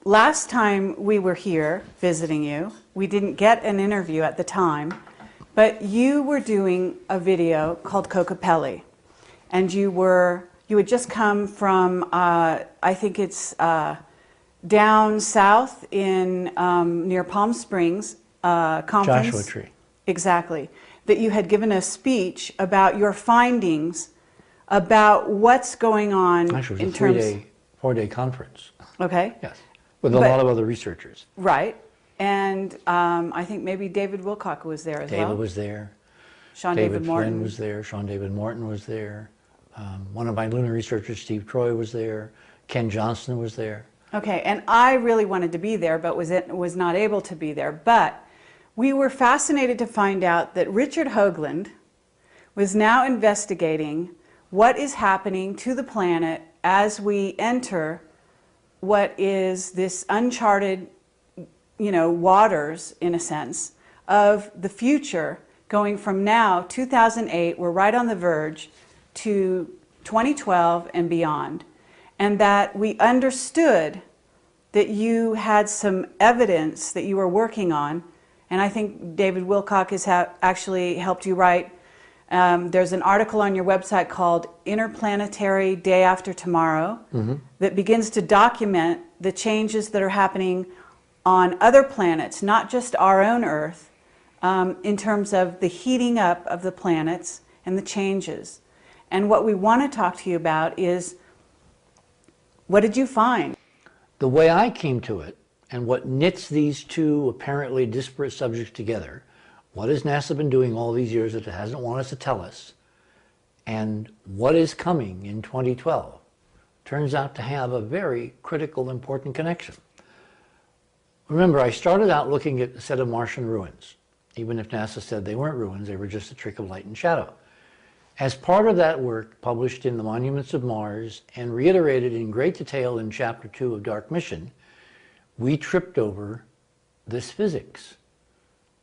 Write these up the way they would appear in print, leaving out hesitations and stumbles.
last time we were here visiting you, we didn't get an interview at the time, but you were doing a video called Kokopelli, and you had just come from, I think it's down south in near Palm Springs conference. Joshua Tree. Exactly. That you had given a speech about your findings about what's going on. Actually, it was a four-day conference. Okay. Yes, with a lot of other researchers. Right. And I think maybe David Wilcock was there as well. David was there. Sean David Morton Flynn was there. Sean David Morton was there. One of my lunar researchers, Steve Troy, was there. Ken Johnston was there. Okay, and I really wanted to be there, but was not able to be there. But we were fascinated to find out that Richard Hoagland was now investigating what is happening to the planet as we enter what is this uncharted, waters, in a sense, of the future, going from now, 2008, we're right on the verge, to 2012 and beyond. And that we understood that you had some evidence that you were working on, and I think David Wilcock has actually helped you write. There's an article on your website called Interplanetary Day After Tomorrow that begins to document the changes that are happening on other planets, not just our own Earth, in terms of the heating up of the planets and the changes. And what we want to talk to you about is, what did you find? The way I came to it, and what knits these two apparently disparate subjects together, what has NASA been doing all these years that it hasn't wanted us to tell us, and what is coming in 2012, turns out to have a very critical, important connection. Remember, I started out looking at a set of Martian ruins. Even if NASA said they weren't ruins, they were just a trick of light and shadow. As part of that work, published in the Monuments of Mars and reiterated in great detail in Chapter 2 of Dark Mission, we tripped over this physics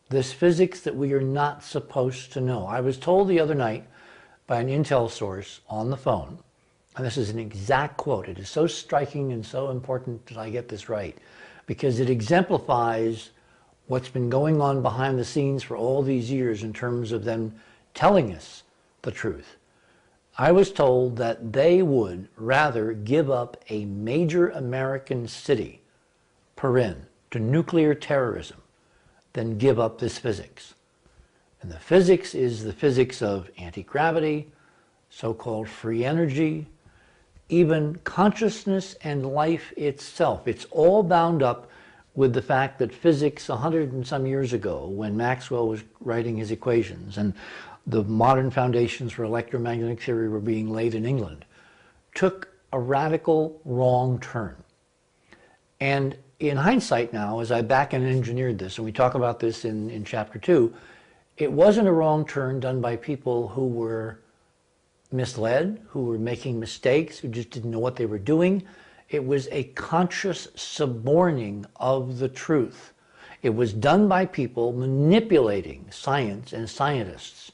that we are not supposed to know. I was told the other night by an intel source on the phone, and this is an exact quote. It is so striking and so important that I get this right, because it exemplifies what's been going on behind the scenes for all these years in terms of them telling us the truth. I was told that they would rather give up a major American city, Perin, to nuclear terrorism than give up this physics. And the physics is the physics of anti-gravity, so-called free energy, even consciousness and life itself. It's all bound up with the fact that physics 100 and some years ago, when Maxwell was writing his equations and the modern foundations for electromagnetic theory were being laid in England, took a radical wrong turn. And in hindsight now, as I back and engineered this, and we talk about this in Chapter 2, it wasn't a wrong turn done by people who were misled, who were making mistakes, who just didn't know what they were doing. It was a conscious suborning of the truth. It was done by people manipulating science and scientists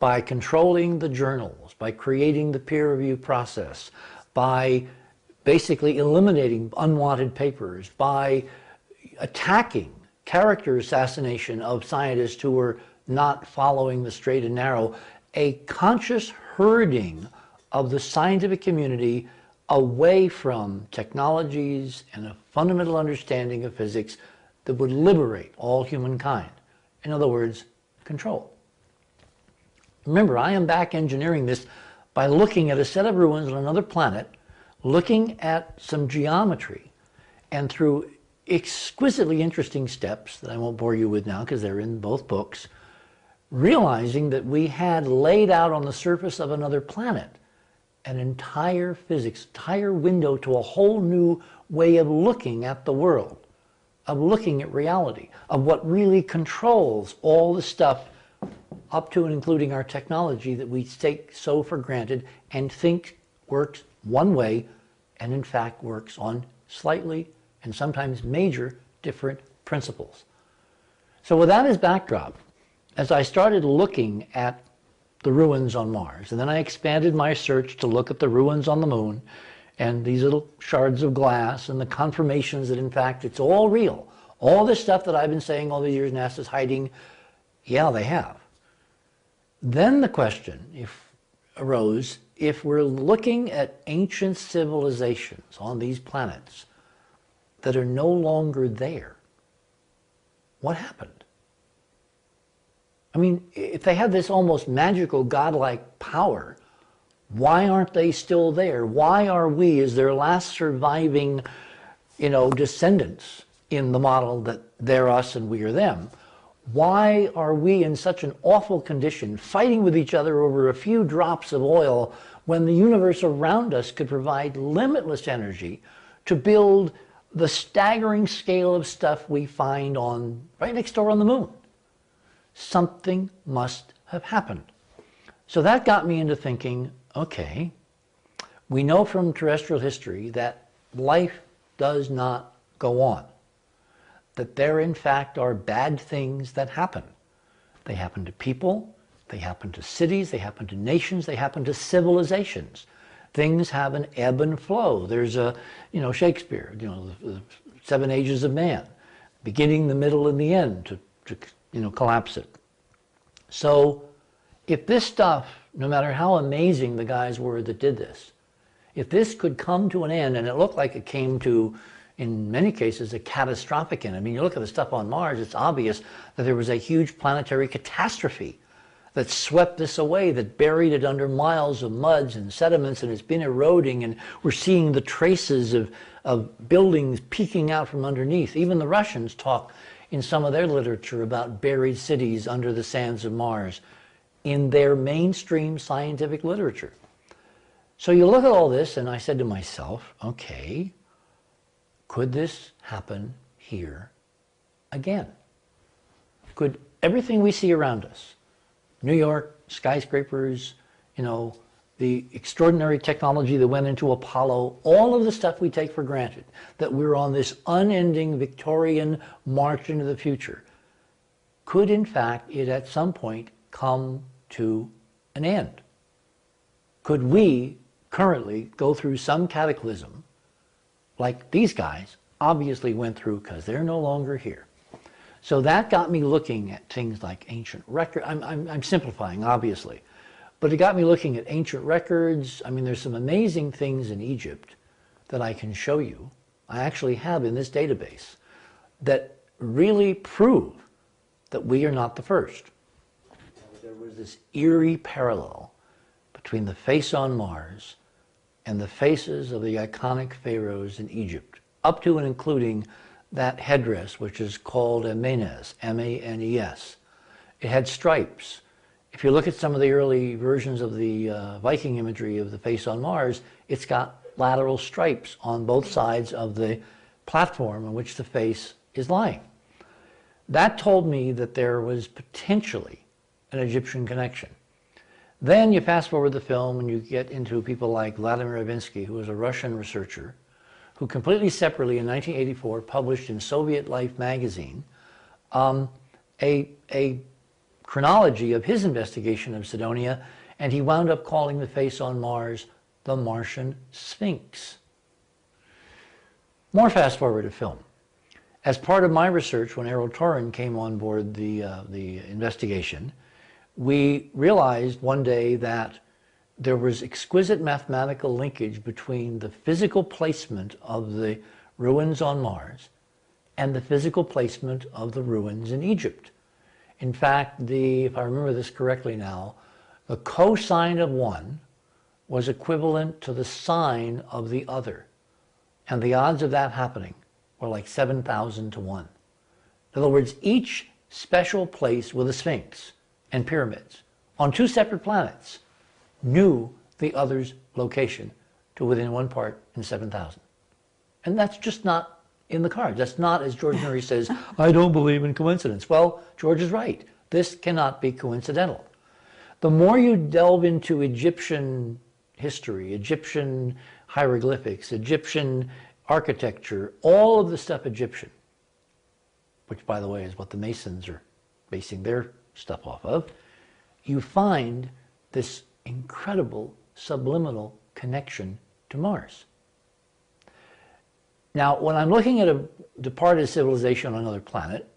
by controlling the journals, by creating the peer review process, by basically eliminating unwanted papers, by attacking character assassination of scientists who were not following the straight and narrow, a conscious herding of the scientific community away from technologies and a fundamental understanding of physics that would liberate all humankind. In other words, control. Remember, I am back engineering this by looking at a set of ruins on another planet, looking at some geometry, and through exquisitely interesting steps that I won't bore you with now because they're in both books, realizing that we had laid out on the surface of another planet an entire physics, entire window to a whole new way of looking at the world, of looking at reality, of what really controls all the stuff up to and including our technology that we take so for granted and think works one way and in fact works on slightly and sometimes major different principles. So with that as backdrop, as I started looking at the ruins on Mars, and then I expanded my search to look at the ruins on the Moon, and these little shards of glass and the confirmations that in fact it's all real. All this stuff that I've been saying all these years NASA's hiding, yeah, they have. Then the question arose, if we're looking at ancient civilizations on these planets that are no longer there, what happened? I mean, if they have this almost magical, godlike power, why aren't they still there? Why are we, as their last surviving, descendants in the model that they're us and we are them, why are we in such an awful condition, fighting with each other over a few drops of oil when the universe around us could provide limitless energy to build the staggering scale of stuff we find right next door on the moon? Something must have happened. So that got me into thinking, okay, we know from terrestrial history that life does not go on, that there in fact are bad things that happen. They happen to people, they happen to cities, they happen to nations, they happen to civilizations. Things have an ebb and flow. There's Shakespeare, the 7 ages of man, beginning, the middle, and the end to collapse it. So if this stuff, no matter how amazing the guys were that did this, if this could come to an end, and it looked like it came to, in many cases, a catastrophic end. I mean, you look at the stuff on Mars, it's obvious that there was a huge planetary catastrophe that swept this away, that buried it under miles of muds and sediments, and it's been eroding, and we're seeing the traces of buildings peeking out from underneath. Even the Russians talk in some of their literature about buried cities under the sands of Mars in their mainstream scientific literature. So you look at all this, and I said to myself, okay, could this happen here again? Could everything we see around us, New York, skyscrapers, the extraordinary technology that went into Apollo, all of the stuff we take for granted, that we're on this unending Victorian march into the future, could in fact it at some point come to an end? Could we currently go through some cataclysm like these guys obviously went through because they're no longer here? So that got me looking at things like ancient records. I'm simplifying, obviously, but it got me looking at ancient records. I mean, there's some amazing things in Egypt that I can show you. I actually have in this database that really prove that we are not the first. There was this eerie parallel between the face on Mars and the faces of the iconic pharaohs in Egypt, up to and including that headdress, which is called a menes, M-A-N-E-S. It had stripes. If you look at some of the early versions of the Viking imagery of the face on Mars, it's got lateral stripes on both sides of the platform on which the face is lying. That told me that there was potentially an Egyptian connection. Then you fast forward the film and you get into people like Vladimir Ivinsky, who was a Russian researcher, who completely separately in 1984 published in Soviet Life magazine a chronology of his investigation of Cydonia, and he wound up calling the face on Mars the Martian Sphinx. More fast forward to film. As part of my research, when Errol Torin came on board the investigation, we realized one day that there was exquisite mathematical linkage between the physical placement of the ruins on Mars and the physical placement of the ruins in Egypt. In fact, if I remember this correctly now, the cosine of one was equivalent to the sine of the other. And the odds of that happening were like 7,000 to 1. In other words, each special place with a sphinx and pyramids on 2 separate planets knew the other's location to within 1 part in 7,000. And that's just not in the cards. That's not, as George Murray says, I don't believe in coincidence. Well, George is right. This cannot be coincidental. The more you delve into Egyptian history, Egyptian hieroglyphics, Egyptian architecture, all of the stuff Egyptian, which by the way is what the Masons are basing their stuff off of, you find this incredible subliminal connection to Mars. Now, when I'm looking at a departed civilization on another planet,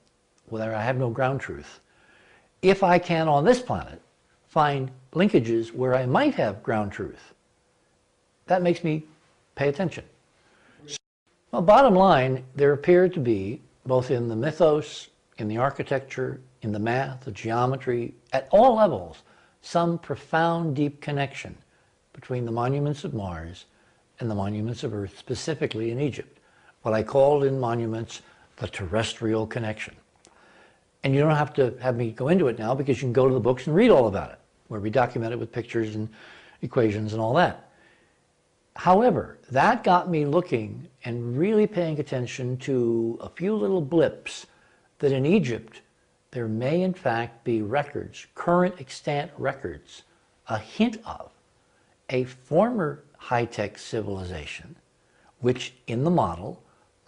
where I have no ground truth, if I can on this planet find linkages where I might have ground truth, that makes me pay attention. Well, bottom line, there appear to be, both in the mythos, in the architecture, in the math, the geometry, at all levels, some profound, deep connection between the monuments of Mars and the monuments of Earth, specifically in Egypt. What I called in monuments the terrestrial connection. And you don't have to have me go into it now, because you can go to the books and read all about it, where we document it with pictures and equations and all that. However, that got me looking and really paying attention to a few little blips that in Egypt there may in fact be records, current extant records, a hint of a former high-tech civilization which in the model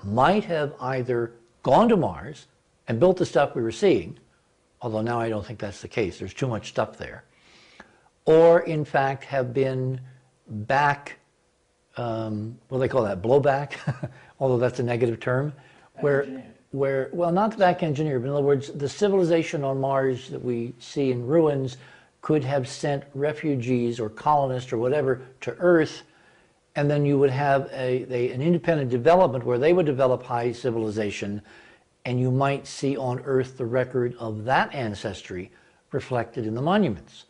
might have either gone to Mars and built the stuff we were seeing, although now I don't think that's the case, there's too much stuff there, or in fact have been back, what do they call that, blowback, although that's a negative term, where, well, not back engineer, but in other words, the civilization on Mars that we see in ruins could have sent refugees or colonists or whatever to Earth, and then you would have an independent development where they would develop high civilization, and you might see on Earth the record of that ancestry reflected in the monuments.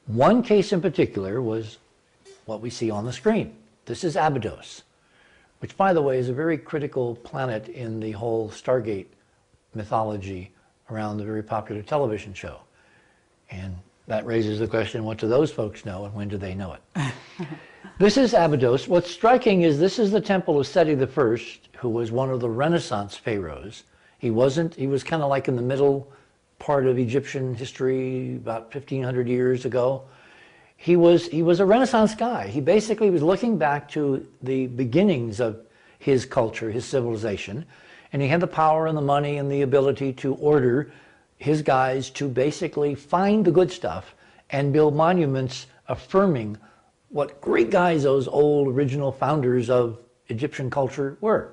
One case in particular was what we see on the screen. This is Abydos, which, by the way, is a very critical planet in the whole Stargate mythology around the very popular television show. And that raises the question, what do those folks know and when do they know it? This is Abydos. What's striking is this is the temple of Seti I, who was one of the Renaissance pharaohs. He was kind of like in the middle part of Egyptian history, about 1,500 years ago. He was a Renaissance guy. He basically was looking back to the beginnings of his culture, his civilization, and he had the power and the money and the ability to order his guys to basically find the good stuff and build monuments affirming what great guys those old original founders of Egyptian culture were.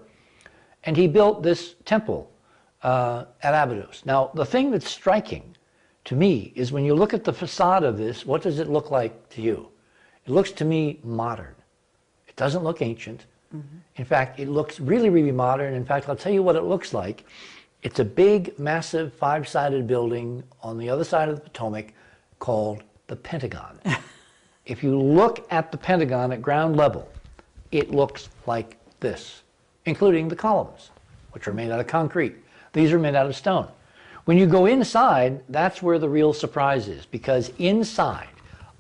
And he built this temple at Abydos. Now, the thing that's striking to me is when you look at the facade of this, what does it look like to you? It looks to me modern. It doesn't look ancient. Mm-hmm. In fact, it looks really, really modern. In fact, I'll tell you what it looks like. It's a big, massive, five-sided building on the other side of the Potomac called the Pentagon. If you look at the Pentagon at ground level, it looks like this, including the columns, which are made out of concrete. These are made out of stone. When you go inside, that's where the real surprise is, because inside,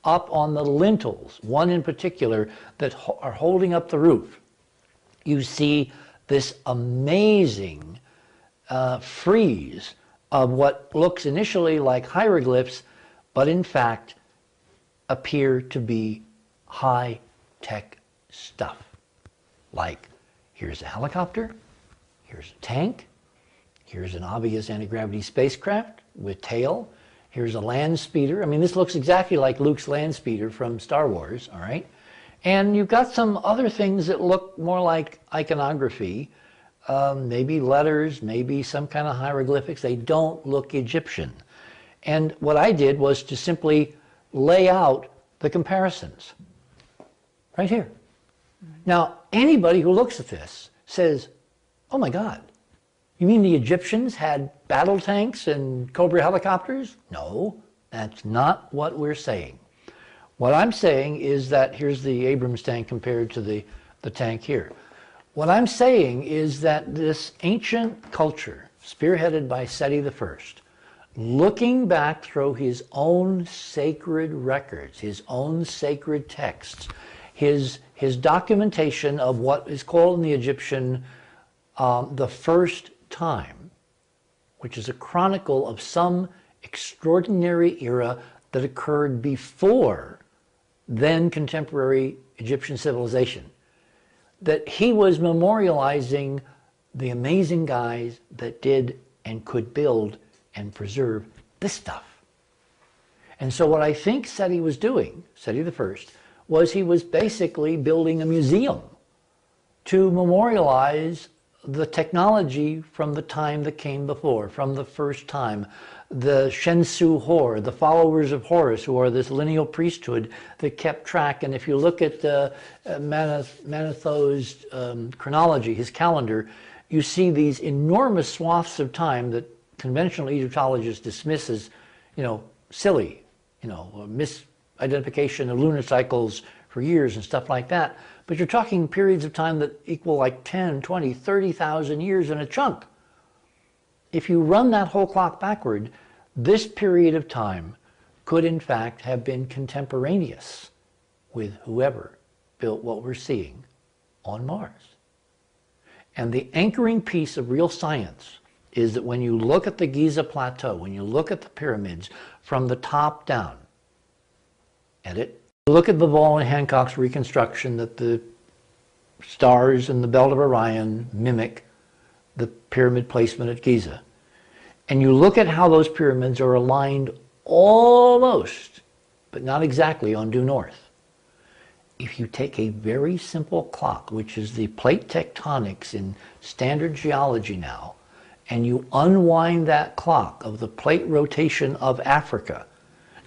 up on the lintels, one in particular that are holding up the roof, you see this amazing frieze of what looks initially like hieroglyphs, but in fact appear to be high-tech stuff. Like, here's a helicopter, here's a tank, here's an obvious anti-gravity spacecraft with tail, here's a land speeder. I mean, this looks exactly like Luke's land speeder from Star Wars, all right? And you've got some other things that look more like iconography, maybe letters, maybe some kind of hieroglyphics. They don't look Egyptian. And what I did was to simply lay out the comparisons right here. Now, anybody who looks at this says, oh my God, you mean the Egyptians had battle tanks and Cobra helicopters? No, that's not what we're saying. What I'm saying is that here's the Abrams tank compared to the tank here. What I'm saying is that this ancient culture, spearheaded by Seti I, looking back through his own sacred records, his own sacred texts, his documentation of what is called in the Egyptian the first time, which is a chronicle of some extraordinary era that occurred before then contemporary Egyptian civilization, that he was memorializing the amazing guys that did and could build and preserve this stuff. And so what I think Seti was doing, Seti I, was he was basically building a museum to memorialize the technology from the time that came before, from the first time. The Shensu Hor, the followers of Horus, who are this lineal priesthood that kept track. And if you look at Manetho's chronology, his calendar, you see these enormous swaths of time that conventional Egyptologists dismiss as, silly, misidentification of lunar cycles for years and stuff like that. But you're talking periods of time that equal like 10, 20, 30,000 years in a chunk. If you run that whole clock backward, this period of time could in fact have been contemporaneous with whoever built what we're seeing on Mars. And the anchoring piece of real science is that when you look at the Giza Plateau, when you look at the pyramids from the top down, look at the Ball and Hancock's reconstruction that the stars in the belt of Orion mimic the pyramid placement at Giza, and you look at how those pyramids are aligned almost, but not exactly, on due north. If you take a very simple clock, which is the plate tectonics in standard geology now, and you unwind that clock of the plate rotation of Africa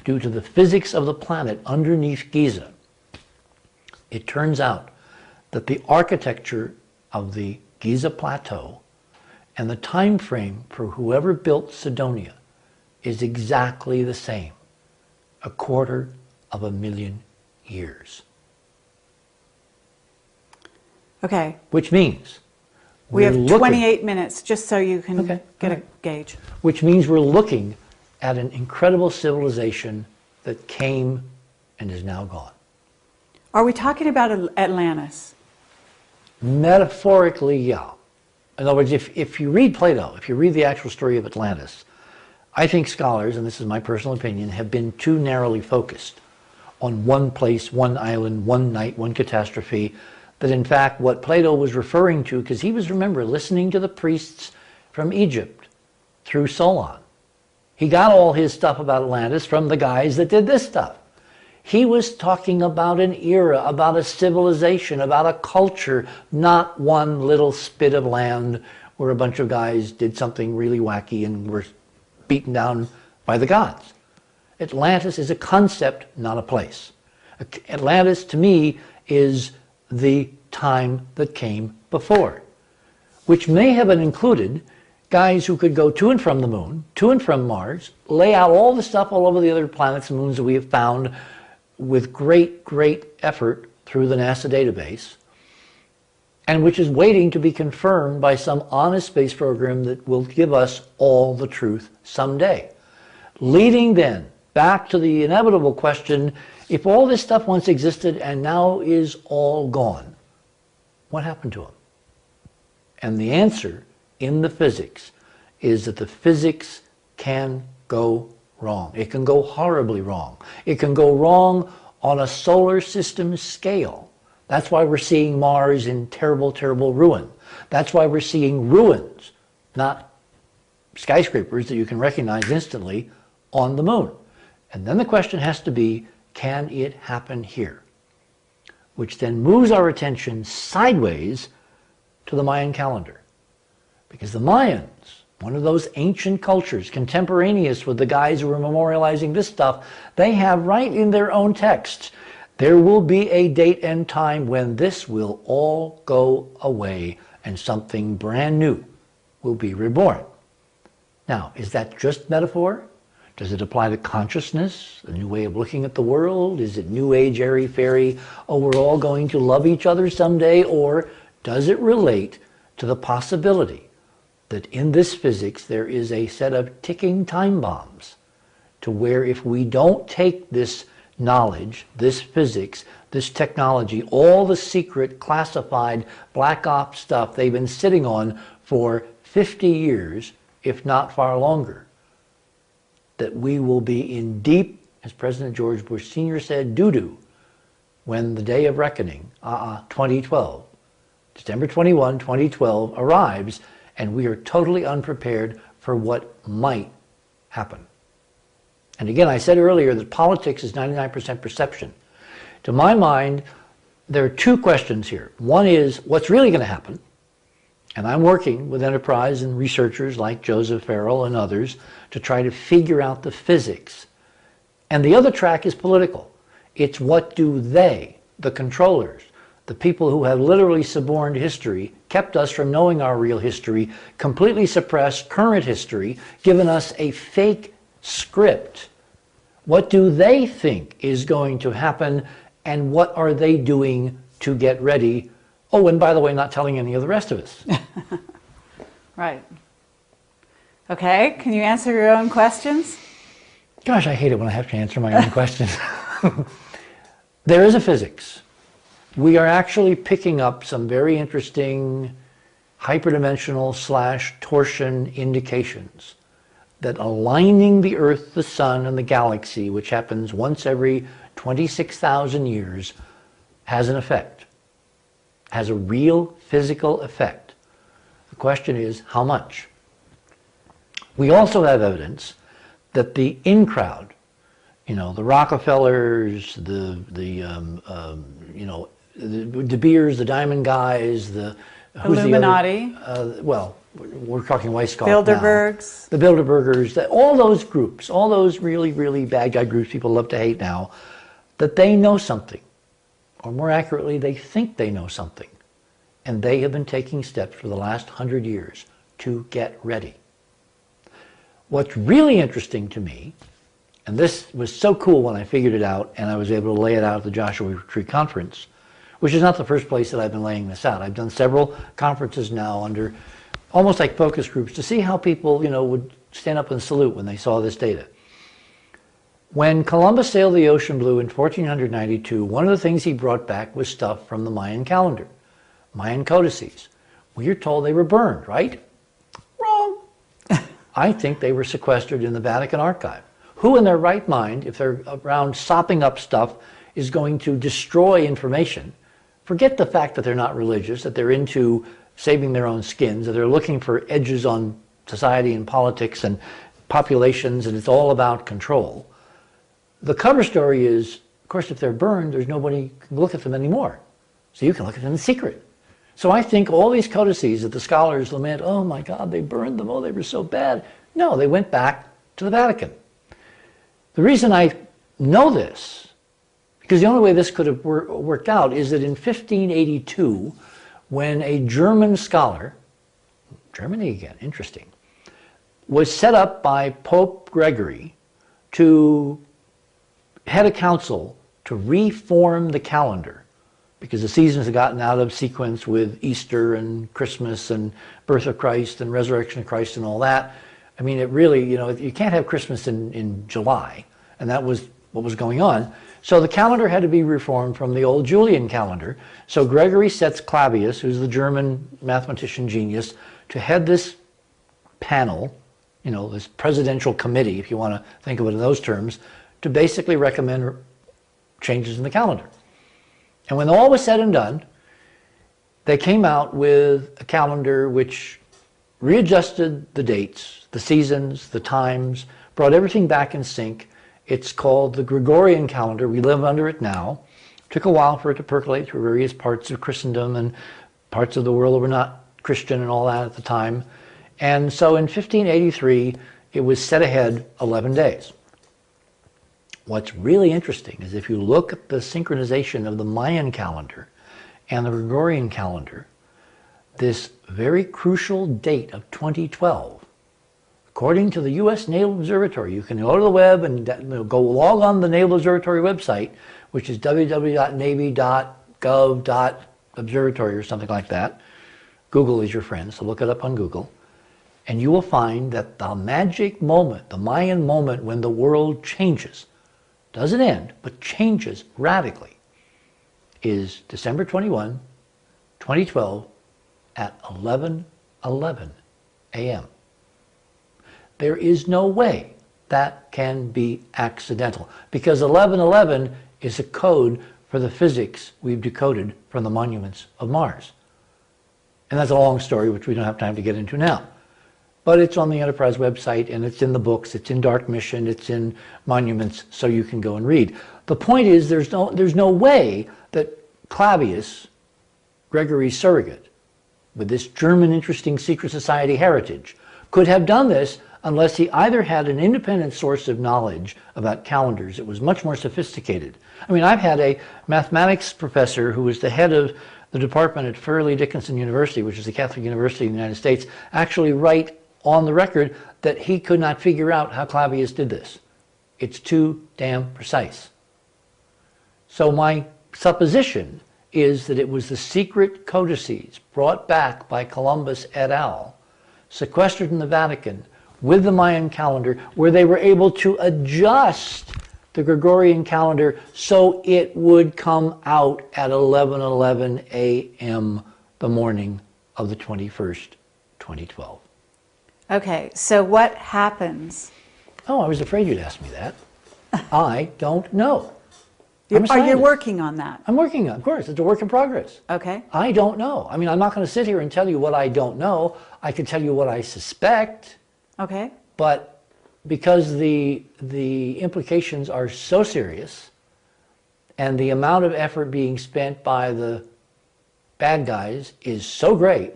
due to the physics of the planet underneath Giza, it turns out that the architecture of the Giza Plateau and the time frame for whoever built Cydonia is exactly the same, 250,000 years. Okay. Which means we have 28 minutes, just so you can get a gauge. Which means we're looking at an incredible civilization that came and is now gone. Are we talking about Atlantis? Metaphorically, yeah. In other words, if you read Plato, if you read the actual story of Atlantis, I think scholars, and this is my personal opinion, have been too narrowly focused on one place, one island, one night, one catastrophe, that in fact what Plato was referring to, because he was, remember, listening to the priests from Egypt through Solon. He got all his stuff about Atlantis from the guys that did this stuff. He was talking about an era, about a civilization, about a culture, not one little spit of land where a bunch of guys did something really wacky and were beaten down by the gods. Atlantis is a concept, not a place. Atlantis, to me, is the time that came before, which may have included guys who could go to and from the moon, to and from Mars, lay out all the stuff all over the other planets and moons that we have found with great, great effort through the NASA database, and which is waiting to be confirmed by some honest space program that will give us all the truth someday. Leading then back to the inevitable question, if all this stuff once existed and now is all gone, what happened to them? And the answer in the physics is that the physics can go wrong. It can go horribly wrong. It can go wrong on a solar system scale. That's why we're seeing Mars in terrible, terrible ruin. That's why we're seeing ruins, not skyscrapers that you can recognize instantly, on the moon. And then the question has to be, can it happen here? Which then moves our attention sideways to the Mayan calendar. Because the Mayans, one of those ancient cultures, contemporaneous with the guys who are memorializing this stuff, they have right in their own texts, there will be a date and time when this will all go away and something brand new will be reborn. Now, is that just metaphor? Does it apply to consciousness, a new way of looking at the world? Is it New Age, airy-fairy, oh, we're all going to love each other someday? Or does it relate to the possibility that in this physics there is a set of ticking time bombs to where if we don't take this knowledge, this physics, this technology, all the secret, classified, black ops stuff they've been sitting on for 50 years, if not far longer, that we will be in deep, as President George Bush Sr. said, doo-doo, when the day of reckoning, 2012, December 21, 2012, arrives, and we are totally unprepared for what might happen. And again, I said earlier that politics is 99% perception. To my mind, there are two questions here. One is, what's really going to happen? And I'm working with Enterprise and researchers like Joseph Farrell and others to try to figure out the physics. And the other track is political. It's what do they, the controllers, the people who have literally suborned history, kept us from knowing our real history, completely suppressed current history, given us a fake script. What do they think is going to happen, and what are they doing to get ready? Oh, and by the way, not telling any of the rest of us. Right. Okay, can you answer your own questions? Gosh, I hate it when I have to answer my own questions. There is a physics. We are actually picking up some very interesting hyperdimensional / torsion indications that aligning the Earth, the Sun, and the galaxy, which happens once every 26,000 years, has an effect, has a real physical effect. The question is, how much? We also have evidence that the in-crowd, you know, the Rockefellers, the De Beers, the Diamond Guys, the Illuminati. Well, we're talking Weishaupt Bilderbergs. now. The Bilderbergers, all those groups, all those really, really bad guy groups people love to hate now, that they know something. Or more accurately, they think they know something. And they have been taking steps for the last 100 years to get ready. What's really interesting to me, and this was so cool when I figured it out and I was able to lay it out at the Joshua Tree Conference, which is not the first place that I've been laying this out. I've done several conferences now under almost like focus groups to see how people, you know, would stand up and salute when they saw this data. When Columbus sailed the ocean blue in 1492, one of the things he brought back was stuff from the Mayan calendar, Mayan codices. We are told they were burned, right? Wrong. I think they were sequestered in the Vatican archive. Who in their right mind, if they're around sopping up stuff, is going to destroy information? Forget the fact that they're not religious, that they're into saving their own skins, that they're looking for edges on society and politics and populations, and it's all about control. The cover story is, of course, if they're burned, there's nobody can look at them anymore. So you can look at them in secret. So I think all these codices that the scholars lament, oh my God, they burned them, oh, they were so bad. No, they went back to the Vatican. The reason I know this, because the only way this could have worked out is that in 1582, when a German scholar, Germany again, interesting, was set up by Pope Gregory to head a council to reform the calendar, because the seasons had gotten out of sequence with Easter and Christmas and birth of Christ and resurrection of Christ and all that. I mean, it really, you know, you can't have Christmas in July, and that was what was going on. So the calendar had to be reformed from the old Julian calendar. So Gregory sets Clavius, who's the German mathematician genius, to head this panel, you know, this presidential committee, if you want to think of it in those terms, to basically recommend changes in the calendar. And when all was said and done, they came out with a calendar which readjusted the dates, the seasons, the times, brought everything back in sync. It's called the Gregorian calendar. We live under it now. It took a while for it to percolate through various parts of Christendom and parts of the world that were not Christian and all that at the time. And so in 1583, it was set ahead 11 days. What's really interesting is if you look at the synchronization of the Mayan calendar and the Gregorian calendar, this very crucial date of 2012, according to the U.S. Naval Observatory, you can go to the web and go log on the Naval Observatory website, which is www.navy.gov.observatory or something like that. Google is your friend, so look it up on Google. And you will find that the magic moment, the Mayan moment when the world changes, doesn't end, but changes radically, is December 21, 2012 at 11:11 a.m. There is no way that can be accidental, because 11:11 is a code for the physics we've decoded from the monuments of Mars. And that's a long story, which we don't have time to get into now. But it's on the Enterprise website, and it's in the books, it's in Dark Mission, it's in Monuments, so you can go and read. The point is there's no way that Clavius, Gregory's surrogate, with this German interesting secret society heritage, could have done this unless he either had an independent source of knowledge about calendars that was much more sophisticated. I mean, I've had a mathematics professor who was the head of the department at Fairleigh Dickinson University, which is a Catholic university in the United States, actually write on the record that he could not figure out how Clavius did this. It's too damn precise. So my supposition is that it was the secret codices brought back by Columbus et al., sequestered in the Vatican with the Mayan calendar, where they were able to adjust the Gregorian calendar so it would come out at 11:11 a.m. the morning of the 21st, 2012. Okay, so what happens? Oh, I was afraid you'd ask me that. I don't know. Are you working on that? I'm working on it, of course. It's a work in progress. Okay. I don't know. I mean, I'm not going to sit here and tell you what I don't know. I can tell you what I suspect. Okay. But because the implications are so serious and the amount of effort being spent by the bad guys is so great,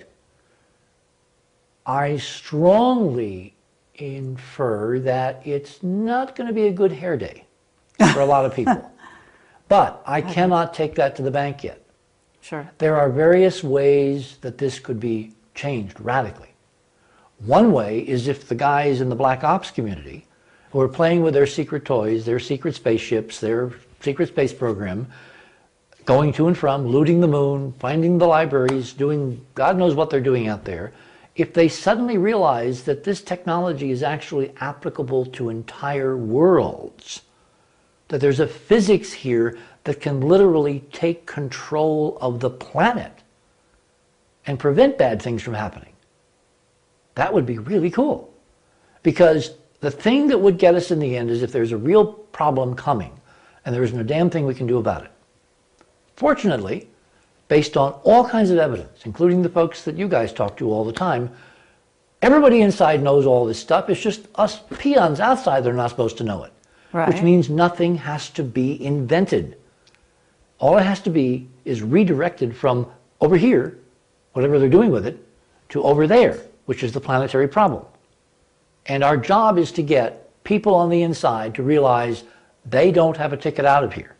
I strongly infer that it's not going to be a good hair day for a lot of people. But I cannot take that to the bank yet. Sure. There are various ways that this could be changed radically. One way is if the guys in the black ops community who are playing with their secret toys, their secret spaceships, their secret space program, going to and from, looting the moon, finding the libraries, doing God knows what they're doing out there, if they suddenly realize that this technology is actually applicable to entire worlds, that there's a physics here that can literally take control of the planet and prevent bad things from happening. That would be really cool. Because the thing that would get us in the end is if there's a real problem coming and there isn't a damn thing we can do about it. Fortunately, based on all kinds of evidence, including the folks that you guys talk to all the time, everybody inside knows all this stuff. It's just us peons outside that are not supposed to know it. Right. Which means nothing has to be invented. All it has to be is redirected from over here, whatever they're doing with it, to over there, which is the planetary problem. And our job is to get people on the inside to realize they don't have a ticket out of here.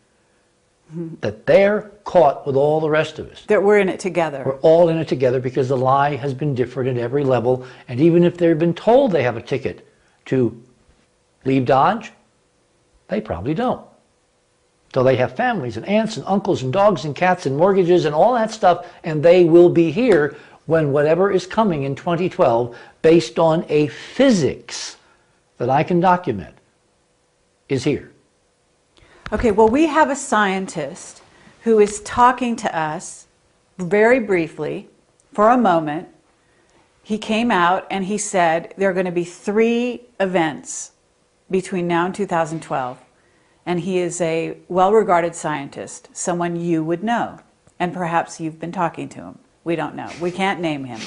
Mm-hmm. That they're caught with all the rest of us. That we're in it together. We're all in it together because the lie has been different at every level. And even if they've been told they have a ticket to leave Dodge, they probably don't. So they have families and aunts and uncles and dogs and cats and mortgages and all that stuff, and they will be here when whatever is coming in 2012, based on a physics that I can document, is here. Okay, well, we have a scientist who is talking to us very briefly for a moment. He came out and he said there are going to be 3 events between now and 2012. And he is a well-regarded scientist, someone you would know. And perhaps you've been talking to him. We don't know. We can't name him.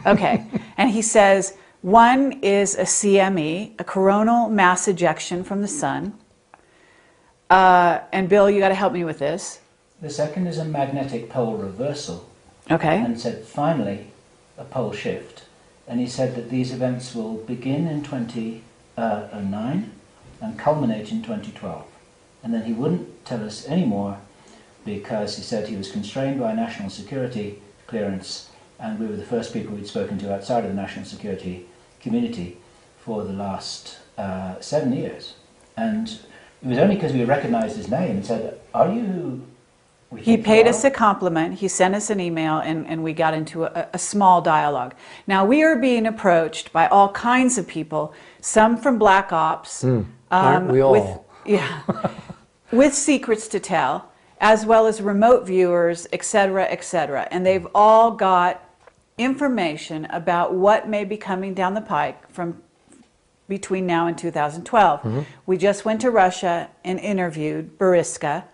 Okay. And he says, one is a CME, a coronal mass ejection from the sun. And Bill, you got to help me with this. The second is a magnetic pole reversal. Okay. And said, finally, a pole shift. And he said that these events will begin in 2009 and culminate in 2012. And then he wouldn't tell us any more because he said he was constrained by national security clearance, and we were the first people we'd spoken to outside of the national security community for the last 7 years. And it was only because we recognized his name and said, are you... He paid us a compliment, he sent us an email, and we got into a small dialogue. Now, we are being approached by all kinds of people, some from Black Ops. Aren't we all? With secrets to tell, as well as remote viewers, etc., etc. And they've all got information about what may be coming down the pike from between now and 2012. Mm-hmm. We just went to Russia and interviewed Boriska,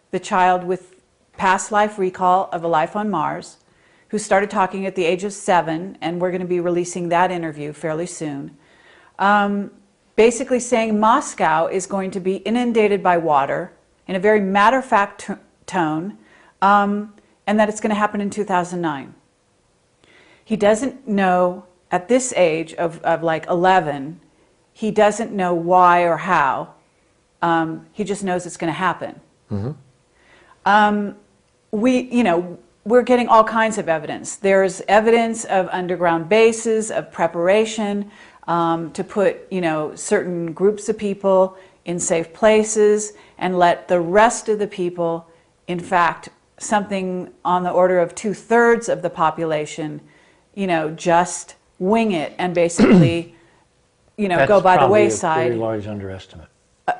the child with past life recall of a life on Mars, who started talking at the age of 7, and we're going to be releasing that interview fairly soon. Basically saying Moscow is going to be inundated by water in a very matter-of-fact tone. and that it's going to happen in 2009. He doesn't know at this age of like 11, he doesn't know why or how. He just knows it's going to happen. We're getting all kinds of evidence. There's evidence of underground bases, of preparation to put, certain groups of people in safe places and let the rest of the people, in fact, something on the order of 2/3 of the population, just wing it and basically, go by the wayside. That's probably a very large underestimate.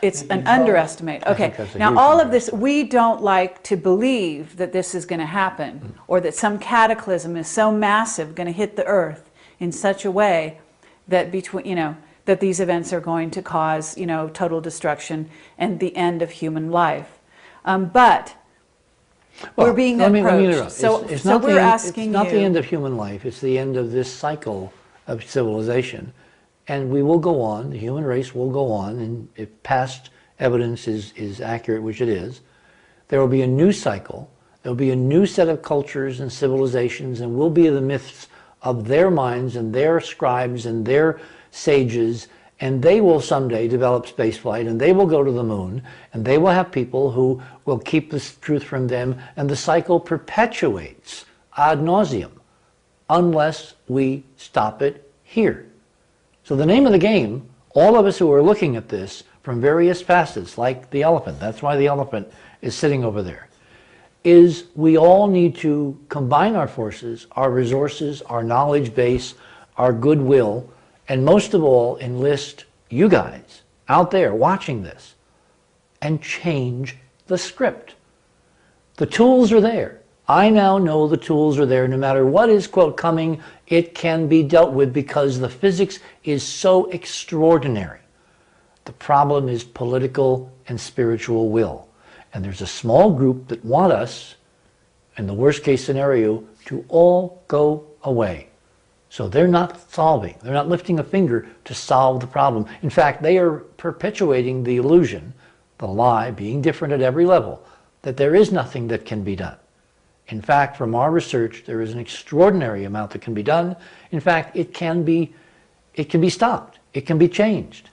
It's an underestimate. Okay. Now, all of this, we don't like to believe that this is going to happen or that some cataclysm is so massive going to hit the earth in such a way that that these events are going to cause, total destruction and the end of human life. But we're being approached. So we're asking you. It's not the end of human life. It's the end of this cycle of civilization. And we will go on, the human race will go on, and if past evidence is accurate, which it is, there will be a new cycle, there will be a new set of cultures and civilizations, and we'll be in the midst of their minds and their scribes and their sages, and they will someday develop spaceflight, and they will go to the moon, and they will have people who will keep the truth from them, and the cycle perpetuates ad nauseum unless we stop it here. So the name of the game, all of us who are looking at this from various facets, like the elephant, that's why the elephant is sitting over there, is we all need to combine our forces, our resources, our knowledge base, our goodwill, and most of all enlist you guys out there watching this and change the script. The tools are there. I now know the tools are there. No matter what is, quote, coming, it can be dealt with because the physics is so extraordinary. The problem is political and spiritual will. And there's a small group that want us, in the worst case scenario, to all go away. So they're not solving, they're not lifting a finger to solve the problem. In fact, they are perpetuating the illusion, the lie, being different at every level, that there is nothing that can be done. In fact, from our research, there is an extraordinary amount that can be done. In fact, it can be stopped. It can be changed.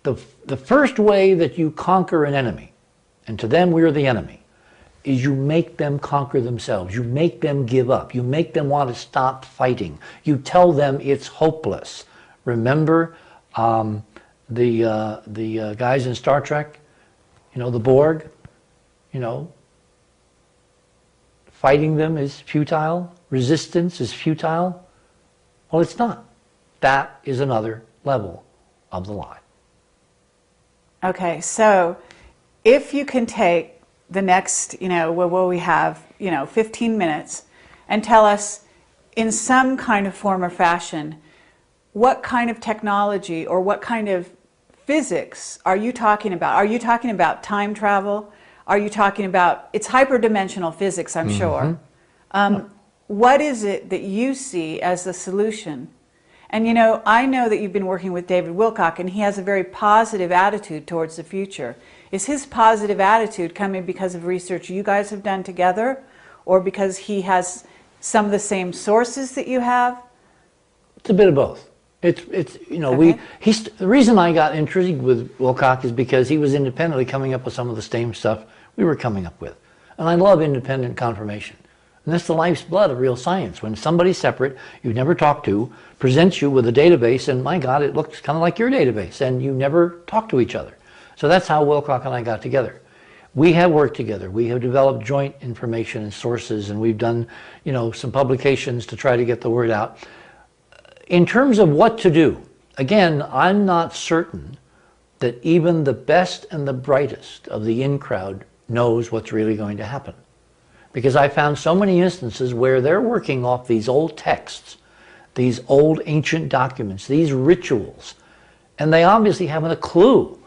The first way that you conquer an enemy, and to them we are the enemy, is you make them conquer themselves. You make them give up. You make them want to stop fighting. You tell them it's hopeless. Remember the guys in Star Trek, the Borg, fighting them is futile. Resistance is futile. Well, it's not. That is another level of the lie. Okay, so if you can take the next, what we have, 15 minutes and tell us in some kind of form or fashion, what kind of technology or what kind of physics are you talking about? Are you talking about time travel? Are you talking about, it's hyperdimensional physics, I'm sure. What is it that you see as the solution? And I know that you've been working with David Wilcock, and he has a very positive attitude towards the future. Is his positive attitude coming because of research you guys have done together, or because he has some of the same sources that you have? It's a bit of both. Okay. The reason I got intrigued with Wilcock is because he was independently coming up with some of the same stuff we were coming up with. And I love independent confirmation. And that's the life's blood of real science. When somebody separate, you've never talked to, presents you with a database, and my God, it looks kind of like your database, and you never talk to each other. So that's how Wilcock and I got together. We have worked together. We have developed joint information and sources, and we've done, some publications to try to get the word out. In terms of what to do, again, I'm not certain that even the best and the brightest of the in crowd knows what's really going to happen. Because I found so many instances where they're working off these old texts, these old ancient documents, these rituals, and they obviously haven't a clue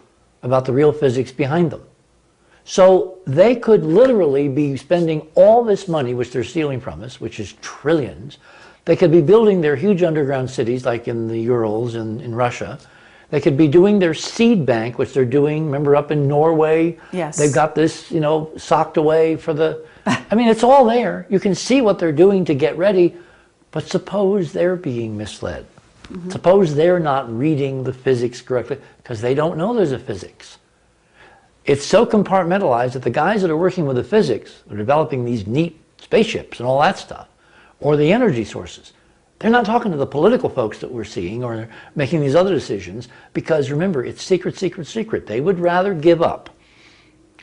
about the real physics behind them. So they could literally be spending all this money, which they're stealing from us, which is trillions. They could be building their huge underground cities like in the Urals in Russia. They could be doing their seed bank, which they're doing, remember up in Norway? Yes. They've got this, you know, socked away for the, I mean, it's all there. You can see what they're doing to get ready, but suppose they're being misled. Mm-hmm. Suppose they're not reading the physics correctly because they don't know there's a physics. It's so compartmentalized that the guys that are working with the physics are developing these neat spaceships and all that stuff, or the energy sources. They're not talking to the political folks that we're seeing or making these other decisions because, remember, it's secret, secret, secret. They would rather give up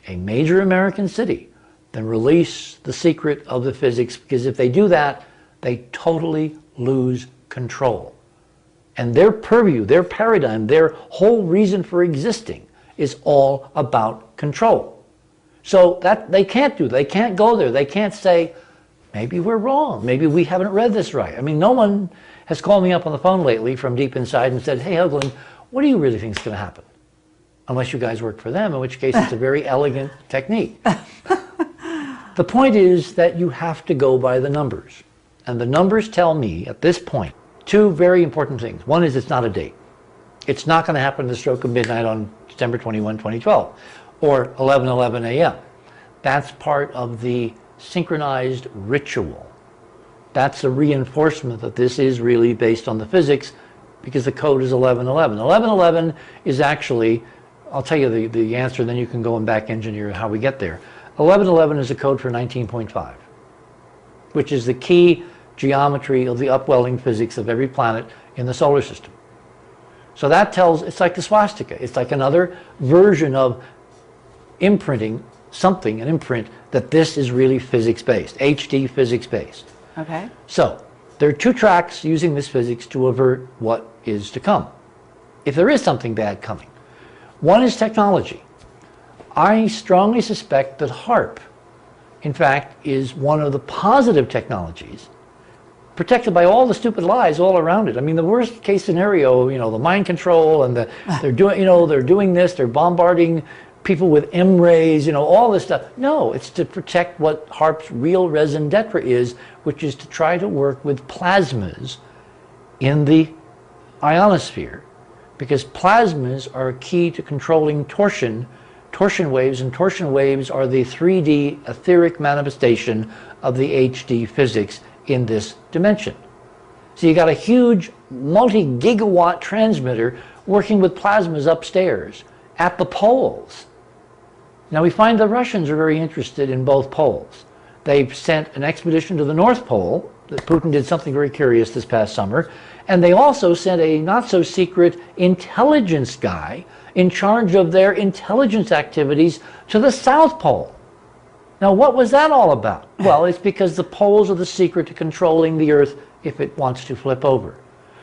a major American city than release the secret of the physics, because if they do that, they totally lose control. And their purview, their paradigm, their whole reason for existing is all about control. So that they can't do, they can't go there. They can't say, maybe we're wrong. Maybe we haven't read this right. I mean, no one has called me up on the phone lately from deep inside and said, hey, Hoagland, what do you really think is going to happen? Unless you guys work for them, in which case it's a very elegant technique. The point is that you have to go by the numbers. And the numbers tell me, at this point, two very important things. One is it's not a date. It's not going to happen at the stroke of midnight on December 21, 2012, or 11:11 a.m. That's part of the synchronized ritual. That's a reinforcement that this is really based on the physics, because the code is 11:11. 11:11 is actually, I'll tell you the answer, then you can go and back engineer how we get there. 11:11 is a code for 19.5, which is the key geometry of the upwelling physics of every planet in the solar system. So that tells, it's like the swastika. It's like another version of imprinting something, an imprint, that this is really physics-based, HD physics-based. Okay. So there are two tracks using this physics to avert what is to come, if there is something bad coming. One is technology. I strongly suspect that HARP, in fact, is one of the positive technologies, protected by all the stupid lies all around it. I mean, the worst case scenario, you know, the mind control and they're doing, you know, they're doing this, they're bombarding people with M-rays, you know, all this stuff. No, it's to protect what HARP's real raison d'etre is, which is to try to work with plasmas in the ionosphere, because plasmas are key to controlling torsion waves, and torsion waves are the 3D etheric manifestation of the HD physics in this dimension. So you got a huge multi-gigawatt transmitter working with plasmas upstairs at the poles. Now we find the Russians are very interested in both poles. They've sent an expedition to the North Pole. Putin did something very curious this past summer. And they also sent a not-so-secret intelligence guy in charge of their intelligence activities to the South Pole. Now, what was that all about? Well, it's because the poles are the secret to controlling the Earth if it wants to flip over.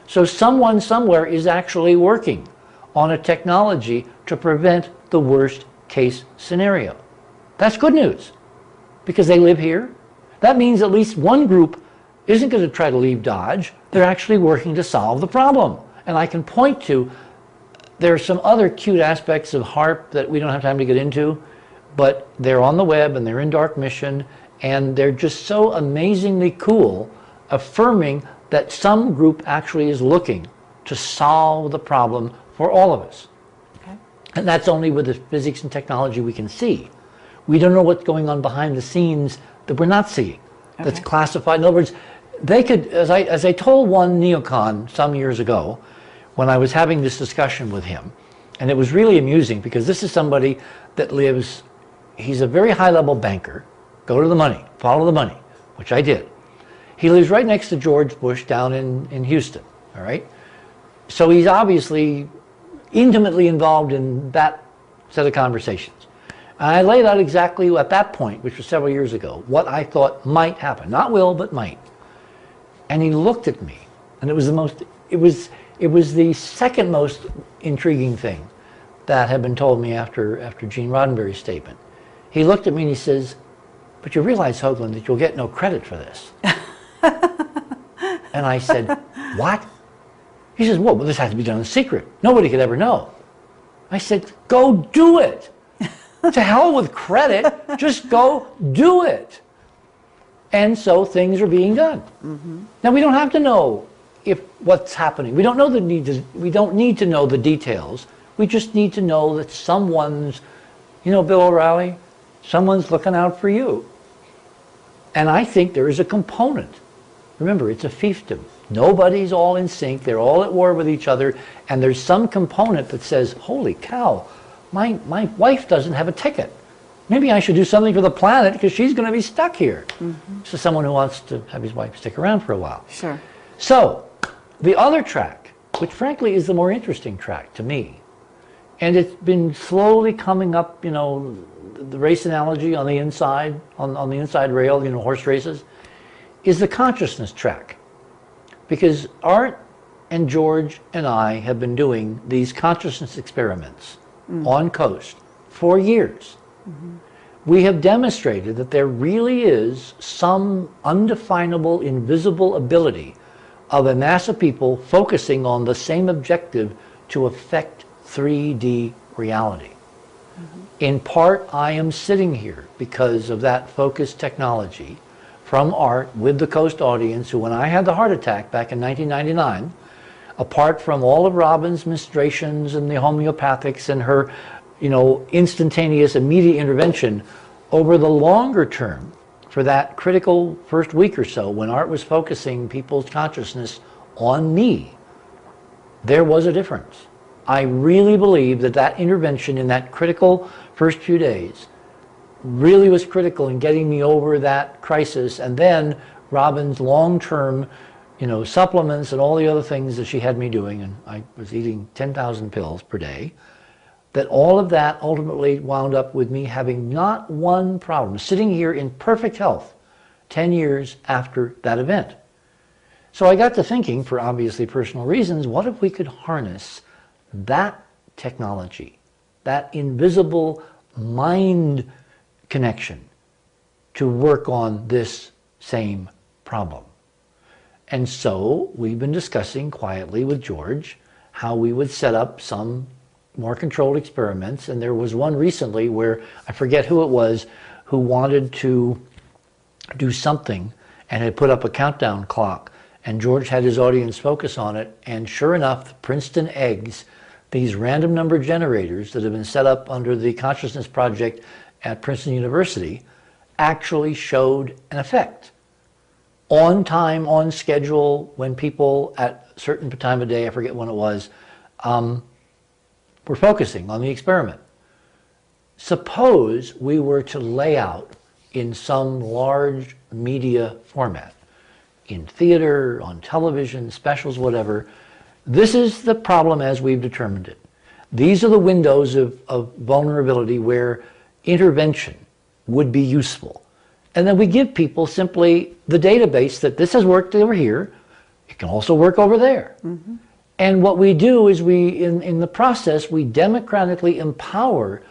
So someone somewhere is actually working on a technology to prevent the worst case scenario. That's good news, because they live here. That means at least one group isn't going to try to leave Dodge. They're actually working to solve the problem. And I can point to, there are some other cute aspects of HARP that we don't have time to get into, but they're on the web and they're in Dark Mission, and they're just so amazingly cool, affirming that some group actually is looking to solve the problem for all of us. Okay. And that's only with the physics and technology we can see. We don't know what's going on behind the scenes that we're not seeing, that's classified. In other words, they could, as I told one neocon some years ago, when I was having this discussion with him, and it was really amusing, because this is somebody that lives, he's a very high-level banker. Go to the money, follow the money, which I did. He lives right next to George Bush down in Houston, all right? So he's obviously intimately involved in that set of conversations. And I laid out exactly at that point, which was several years ago, what I thought might happen. Not will, but might. And he looked at me, and it was the most, it was the second most intriguing thing that had been told me after Gene Roddenberry's statement. He looked at me and he says, but you realize, Hoagland, that you'll get no credit for this. And I said, what? He says, well, this has to be done in secret. Nobody could ever know. I said, go do it. To hell with credit, just go do it. And so things are being done. Mm-hmm. Now, we don't have to know if what's happening. We don't know we don't need to know the details. We just need to know that someone's, you know, Bill O'Reilly, someone's looking out for you. And I think there is a component. Remember, it's a fiefdom. Nobody's all in sync. They're all at war with each other. And there's some component that says, holy cow, my wife doesn't have a ticket. Maybe I should do something for the planet because she's going to be stuck here. So someone who wants to have his wife stick around for a while. Sure. So the other track, which frankly is the more interesting track to me, and it's been slowly coming up, you know, the race analogy on the inside, on the inside rail, you know, horse races, is the consciousness track. Because Art and George and I have been doing these consciousness experiments on coast for years. We have demonstrated that there really is some undefinable, invisible ability of a mass of people focusing on the same objective to affect 3D reality. In part, I am sitting here because of that focused technology from Art with the Coast audience, who, when I had the heart attack back in 1999, apart from all of Robin's ministrations and the homeopathics and her, you know, instantaneous, immediate intervention, over the longer term, for that critical first week or so, when Art was focusing people's consciousness on me, there was a difference. I really believe that that intervention in that critical first few days really was critical in getting me over that crisis. And then Robin's long-term, you know, supplements and all the other things that she had me doing, and I was eating 10,000 pills per day, that all of that ultimately wound up with me having not one problem, sitting here in perfect health 10 years after that event. So I got to thinking, for obviously personal reasons, what if we could harness that technology, that invisible mind connection, to work on this same problem? And so we've been discussing quietly with George how we would set up some more controlled experiments. And there was one recently where, I forget who it was, who wanted to do something and had put up a countdown clock. And George had his audience focus on it. And sure enough, the Princeton eggs, these random number generators that have been set up under the Consciousness Project at Princeton University, actually showed an effect. On time, on schedule, when people at a certain time of day, I forget when it was, were focusing on the experiment. Suppose we were to lay out in some large media format, in theater, on television, specials, whatever. This is the problem as we've determined it. These are the windows of vulnerability where intervention would be useful. And then we give people simply the database that this has worked over here. It can also work over there. And what we do is in the process, we democratically empower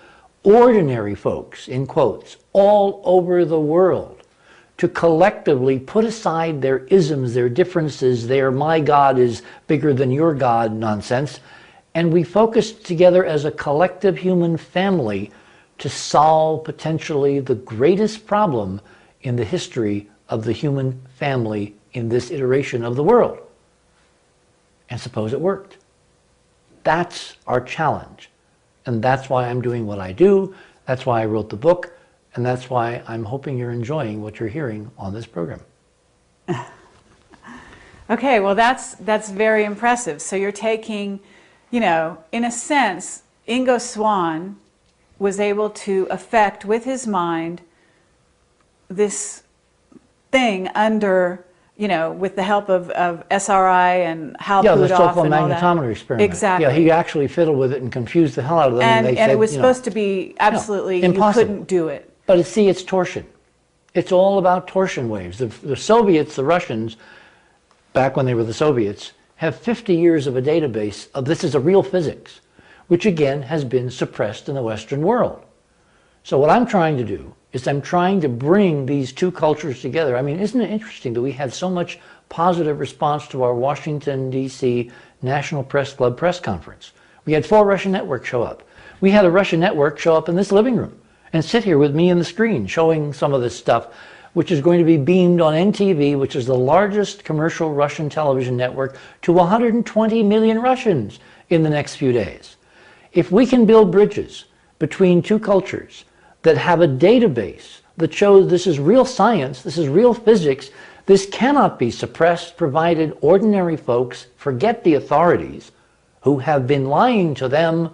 ordinary folks, in quotes, all over the world to collectively put aside their isms, their differences, their my God is bigger than your God nonsense, and we focus together as a collective human family to solve potentially the greatest problem in the history of the human family in this iteration of the world. And suppose it worked. That's our challenge. And that's why I'm doing what I do. That's why I wrote the book. And that's why I'm hoping you're enjoying what you're hearing on this program. Okay, well that's very impressive. So you're taking, you know, in a sense, Ingo Swann was able to affect with his mind this thing under, you know, with the help of SRI and Hal Puthoff the so-called and all that. magnetometer experiment. Exactly. Yeah, he actually fiddled with it and confused the hell out of them. And they said, it was you know, supposed to be absolutely, you couldn't do it. But see, it's torsion. It's all about torsion waves. The Soviets, the Russians, back when they were the Soviets, have 50 years of a database of this is a real physics, which again has been suppressed in the Western world. So what I'm trying to do is I'm trying to bring these two cultures together. I mean, isn't it interesting that we had so much positive response to our Washington, D.C. National Press Club press conference? We had 4 Russian networks show up. We had a Russian network show up in this living room and sit here with me in the screen showing some of this stuff which is going to be beamed on NTV, which is the largest commercial Russian television network, to 120 million Russians in the next few days. If we can build bridges between two cultures that have a database that shows this is real science, this is real physics, this cannot be suppressed, provided ordinary folks forget the authorities who have been lying to them,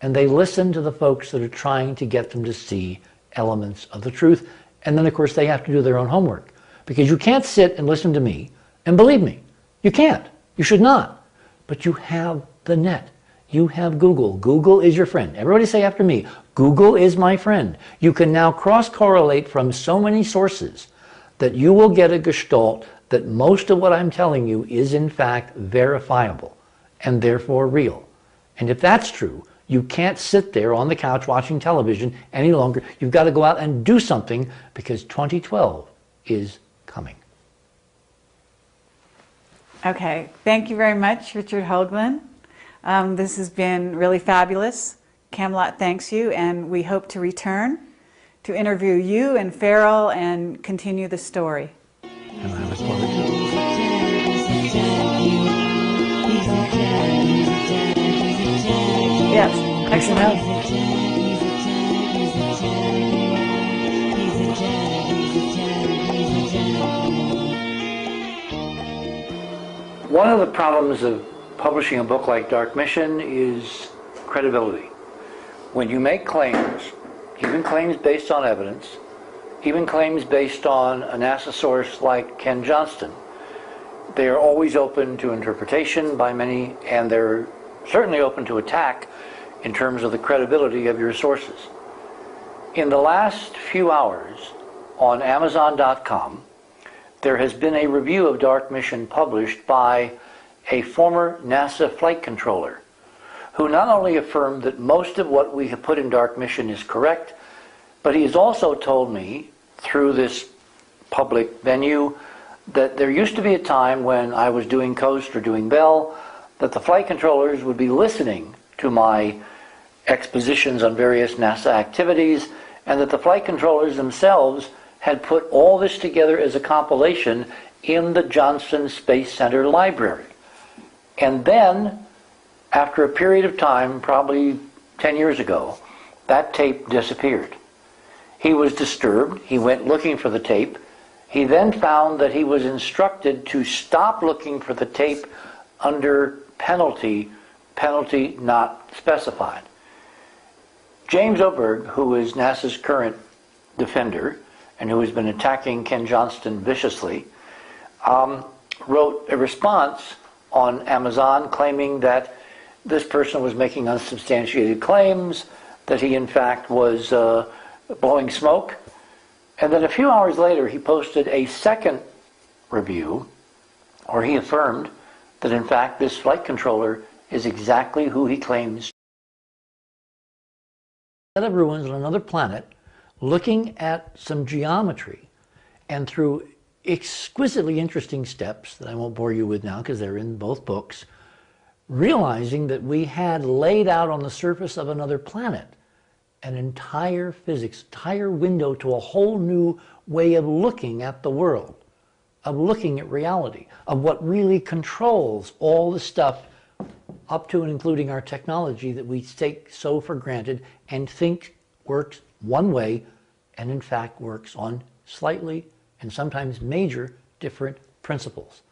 and they listen to the folks that are trying to get them to see elements of the truth. And then, of course, they have to do their own homework, because you can't sit and listen to me and believe me. You can't. You should not. But you have the net. You have Google. Google is your friend. Everybody say after me, Google is my friend. You can now cross-correlate from so many sources that you will get a gestalt that most of what I'm telling you is in fact verifiable and therefore real. And if that's true, you can't sit there on the couch watching television any longer. You've got to go out and do something, because 2012 is coming. Okay, thank you very much, Richard Hoagland. This has been really fabulous. Camelot thanks you, and we hope to return to interview you and Farrell and continue the story. And I look forward to it. Yes, excellent. One of the problems of publishing a book like Dark Mission is credibility. When you make claims, even claims based on evidence, even claims based on a NASA source like Ken Johnston, they are always open to interpretation by many, and they're certainly open to attack in terms of the credibility of your sources. In the last few hours on Amazon.com, there has been a review of Dark Mission published by a former NASA flight controller, who not only affirmed that most of what we have put in Dark Mission is correct, but he has also told me through this public venue that there used to be a time when I was doing Coast or doing Bell that the flight controllers would be listening to my expositions on various NASA activities, and that the flight controllers themselves had put all this together as a compilation in the Johnson Space Center library. And then, after a period of time, probably 10 years ago, that tape disappeared. He was disturbed. He went looking for the tape. He then found that he was instructed to stop looking for the tape under penalty not specified. James Oberg, who is NASA's current defender and who has been attacking Ken Johnston viciously, wrote a response on Amazon claiming that this person was making unsubstantiated claims, that he in fact was blowing smoke. And then a few hours later he posted a second review where he affirmed that in fact this flight controller is exactly who he claims. Set of ruins on another planet, looking at some geometry, and through exquisitely interesting steps that I won't bore you with now because they're in both books, realizing that we had laid out on the surface of another planet an entire physics, entire window to a whole new way of looking at the world, of looking at reality, of what really controls all the stuff up to and including our technology that we take so for granted and think works one way, and in fact works on slightly and sometimes major different principles.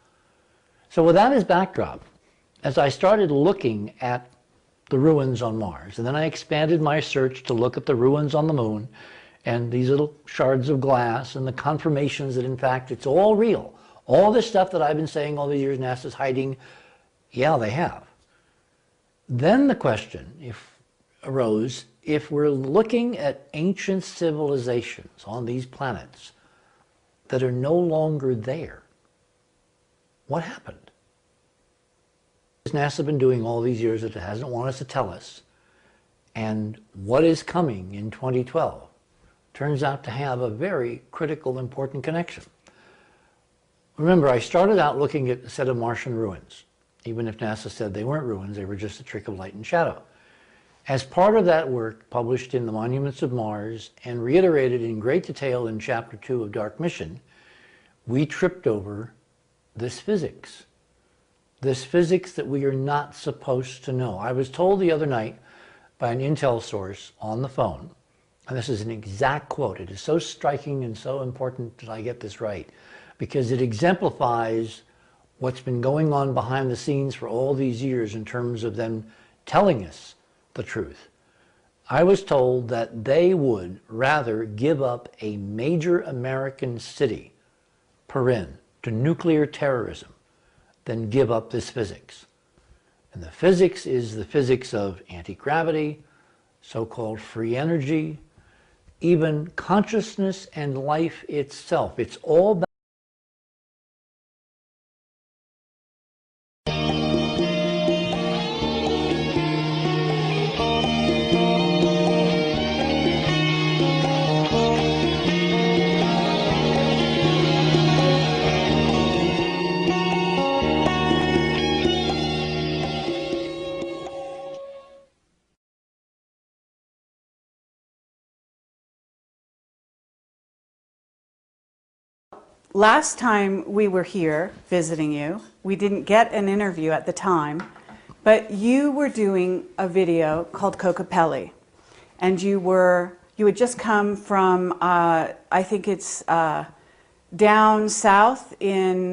So with that as backdrop, as I started looking at the ruins on Mars, and then I expanded my search to look at the ruins on the moon, and these little shards of glass, and the confirmations that in fact it's all real. All this stuff that I've been saying all these years NASA's hiding, yeah, they have. Then the question arose, if we're looking at ancient civilizations on these planets that are no longer there, what happened? Has NASA been doing all these years that it hasn't wanted us to tell us? And what is coming in 2012 turns out to have a very critical, important connection. Remember, I started out looking at a set of Martian ruins. Even if NASA said they weren't ruins, they were just a trick of light and shadow. As part of that work, published in the Monuments of Mars and reiterated in great detail in Chapter 2 of Dark Mission, we tripped over this physics that we are not supposed to know. I was told the other night by an intel source on the phone, and this is an exact quote. It is so striking and so important that I get this right, because it exemplifies what's been going on behind the scenes for all these years in terms of them telling us the truth. I was told that they would rather give up a major American city, Perin, to nuclear terrorism than give up this physics. And the physics is the physics of anti-gravity, so-called free energy, even consciousness and life itself. It's all about last time we were here visiting you, we didn't get an interview at the time, but you were doing a video called Kokopelli, and you had just come from, I think it's down south in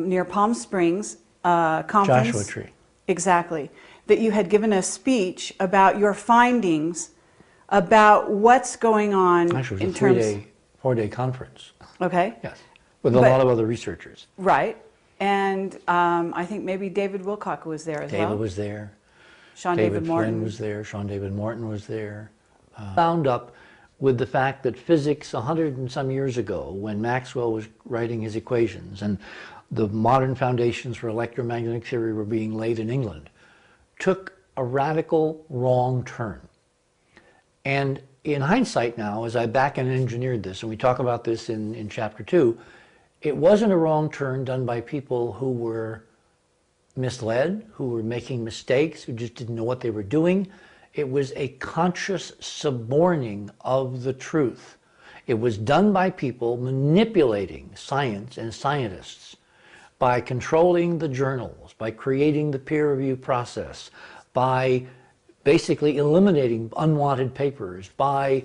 near Palm Springs conference. Joshua Tree. Exactly. That you had given a speech about your findings about what's going on. Actually, it was a four-day conference. Okay. Yes. With a lot of other researchers. Right. And I think maybe David Wilcock was there as well. David was there. Sean David Morton Flynn was there. Sean David Morton was there. Bound up with the fact that physics 100 and some years ago, when Maxwell was writing his equations and the modern foundations for electromagnetic theory were being laid in England, took a radical wrong turn. And in hindsight now, as I back and engineered this, and we talk about this in Chapter 2, it wasn't a wrong turn done by people who were misled, who were making mistakes, who just didn't know what they were doing. It was a conscious suborning of the truth. It was done by people manipulating science and scientists by controlling the journals, by creating the peer review process, by basically eliminating unwanted papers, by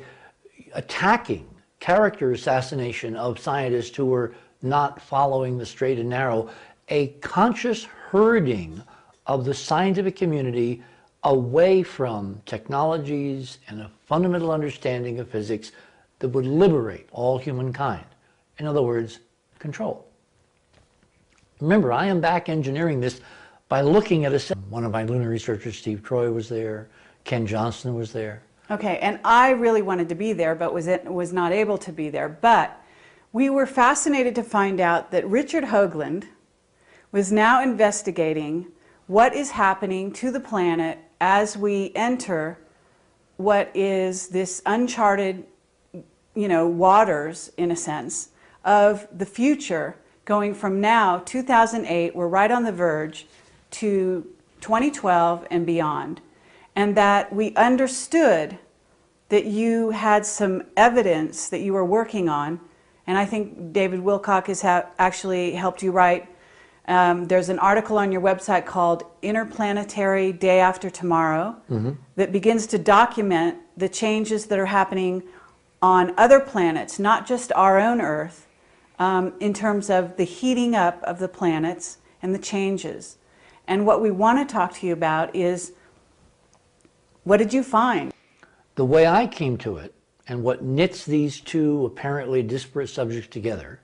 attacking character assassination of scientists who were not following the straight and narrow, a conscious herding of the scientific community away from technologies and a fundamental understanding of physics that would liberate all humankind. In other words, control. Remember, I am back engineering this by looking at one of my lunar researchers, Steve Troy, was there. Ken Johnston was there. Okay, and I really wanted to be there, but was not able to be there. But we were fascinated to find out that Richard Hoagland was now investigating what is happening to the planet as we enter what is this uncharted, waters, in a sense, of the future, going from now, 2008, we're right on the verge, to 2012 and beyond. And that we understood that you had some evidence that you were working on, and I think David Wilcock has actually helped you write. There's an article on your website called Interplanetary Day After Tomorrow that begins to document the changes that are happening on other planets, not just our own Earth, in terms of the heating up of the planets and the changes. And what we want to talk to you about is, what did you find? The way I came to it, and what knits these two apparently disparate subjects together,